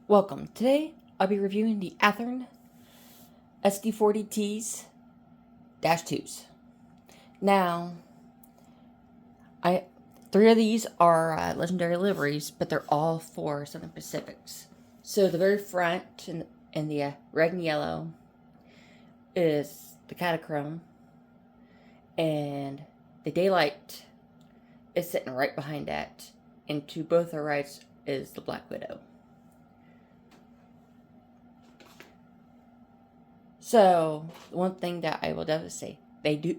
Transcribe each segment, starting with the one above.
Welcome. Today I'll be reviewing the Athearn SD40T-2s. Now, three of these are legendary liveries, but they're all for Southern Pacifics. So the very front in the red and yellow is the Catachrome, and the Daylight is sitting right behind that, and to both our rights is the Black Widow. So, one thing that I will definitely say, they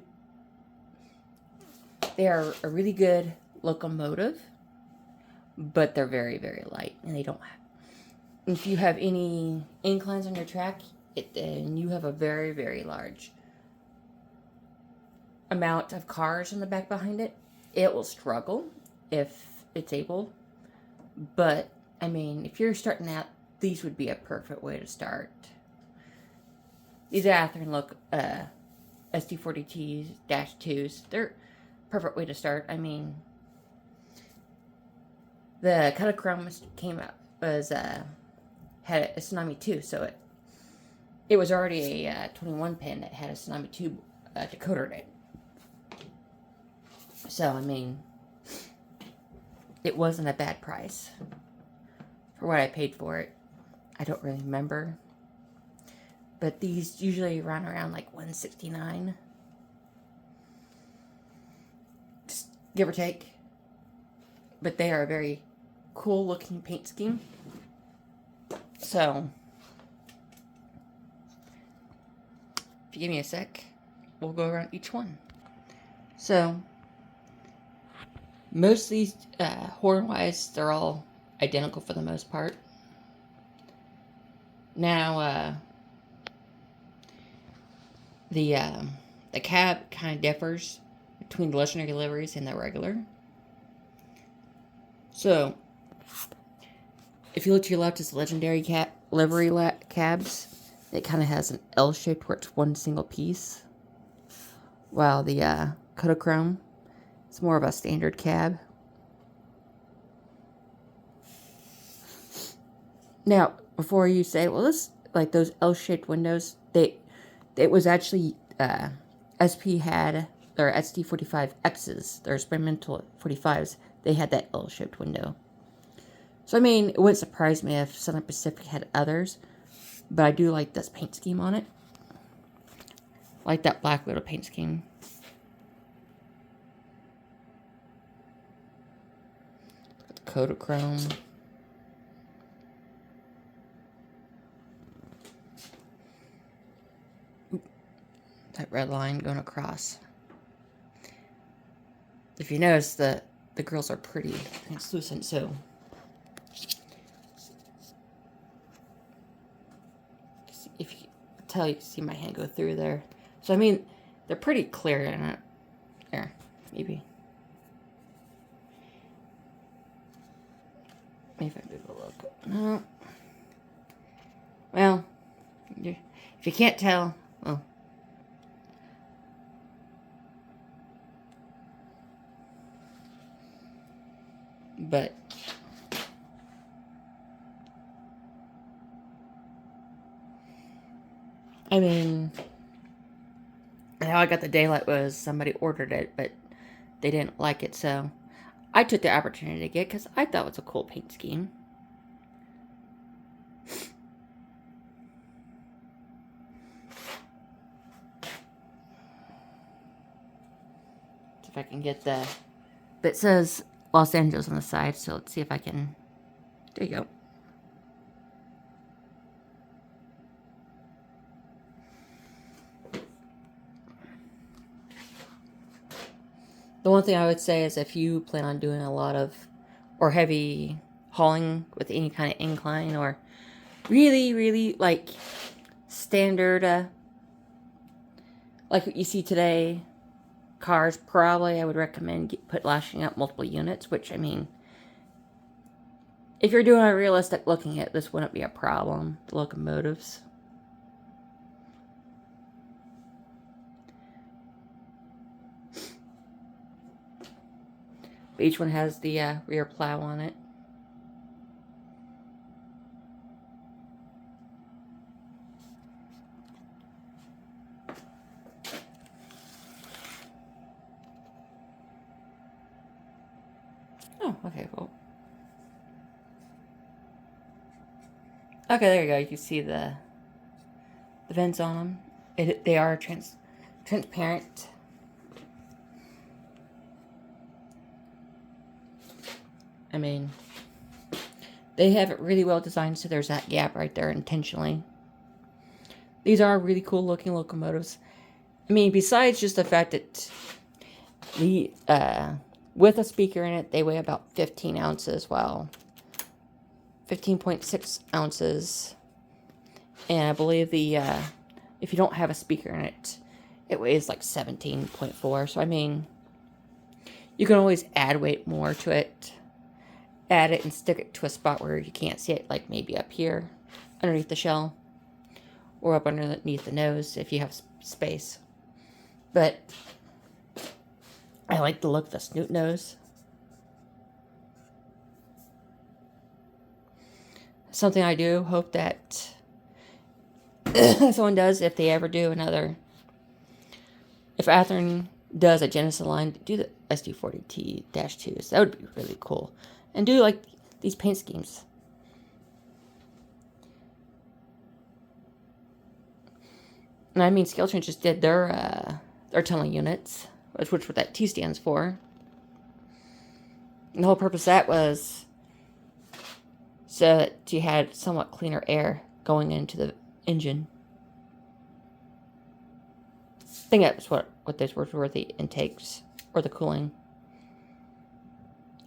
are a really good locomotive, but they're very, very light, and they don't have, if you have any inclines on your track, and you have a very, very large amount of cars in the back behind it, it will struggle if it's able. But, I mean, if you're starting out, these would be a perfect way to start. These Athearn SD40T-2s, they're a perfect way to start. I mean, the Catachrome came out, had a Tsunami 2, so it was already a 21 pin that had a Tsunami 2 decoder in it. So, I mean, it wasn't a bad price for what I paid for it. I don't really remember. But these usually run around like $169, just give or take. But they are a very cool looking paint scheme. So, if you give me a sec, we'll go around each one. So, most of these, horn-wise, they're all identical for the most part. Now, the cab kind of differs between the legendary liveries and the regular. So, if you look to your left, it's the legendary livery cabs. It kind of has an L shape where it's one single piece, while the Catachrome is more of a standard cab. Now, before you say, well, this like those L-shaped windows, it was actually, SP had their SD45Xs, their experimental 45s, they had that L-shaped window. So, I mean, it wouldn't surprise me if Southern Pacific had others, but I do like this paint scheme on it. I like that Black Widow paint scheme. The Catachrome. That red line going across. If you notice, the girls are pretty translucent, so if you tell, you can see my hand go through there. So I mean, they're pretty clear in it. There, maybe if I move a look. No. Well, if you can't tell, well. But I mean, how I got the Daylight was somebody ordered it, but they didn't like it, so I took the opportunity to get it because I thought it was a cool paint scheme. See if I can get the. But it says Los Angeles on the side, so let's see if I can. There you go. The one thing I would say is if you plan on doing a lot of or heavy hauling with any kind of incline or really, really like standard, like what you see today, cars, probably I would recommend lashing out multiple units, which I mean, if you're doing a realistic looking at this, wouldn't be a problem. The locomotives. Each one has the rear plow on it. Oh, okay, cool. Okay, there you go. You can see the vents on them. They are transparent. I mean, they have it really well designed, so there's that gap right there intentionally. These are really cool looking locomotives. I mean, besides just the fact that the with a speaker in it, they weigh about 15 ounces. Well, 15.6 ounces. And I believe the if you don't have a speaker in it, it weighs like 17.4. So I mean, you can always add weight more to it. Add it and stick it to a spot where you can't see it, like maybe up here underneath the shell, or up underneath the nose if you have space. But I like the look of the snoot nose. Something I do hope that someone does, if they ever do another, if Athearn does a Genesis line, do the SD40T-2. So that would be really cool. And do like these paint schemes. And I mean, Skeleton just did their tunneling units, which what that T stands for. And the whole purpose of that was so that you had somewhat cleaner air going into the engine. I think that was what those words were, the intakes or the cooling.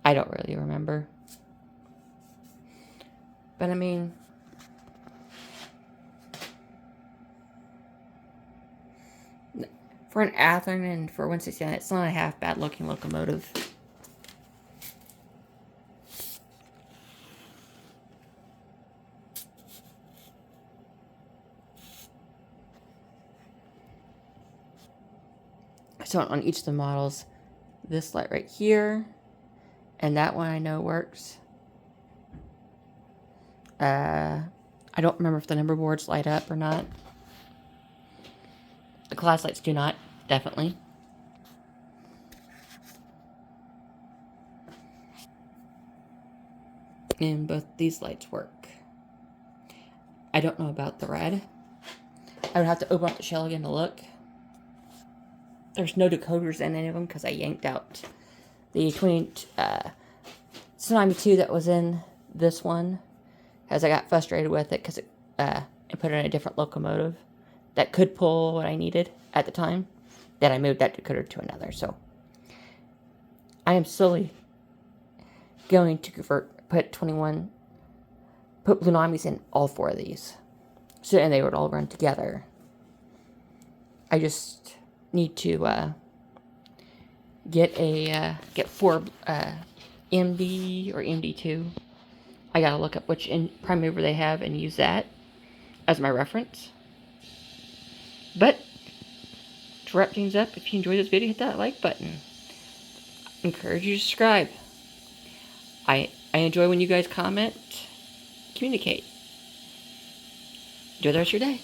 I don't really remember. But I mean, for an Athearn and for 169, it's not a half bad looking locomotive. So on each of the models, this light right here, and that one I know works. I don't remember if the number boards light up or not. The class lights do not, definitely. And both these lights work. I don't know about the red. I would have to open up the shell again to look. There's no decoders in any of them because I yanked out the Tsunami 2 that was in this one, as I got frustrated with it because I put it in a different locomotive that could pull what I needed at the time. Then I moved that decoder to another. So I am slowly going to put Blunamis in all 4 of these, so and they would all run together. I just need to get 4 EMD or EMD2. I gotta look up which prime mover they have and use that as my reference. But to wrap things up, if you enjoyed this video, hit that like button. I encourage you to subscribe. I enjoy when you guys comment, communicate. Enjoy the rest of your day.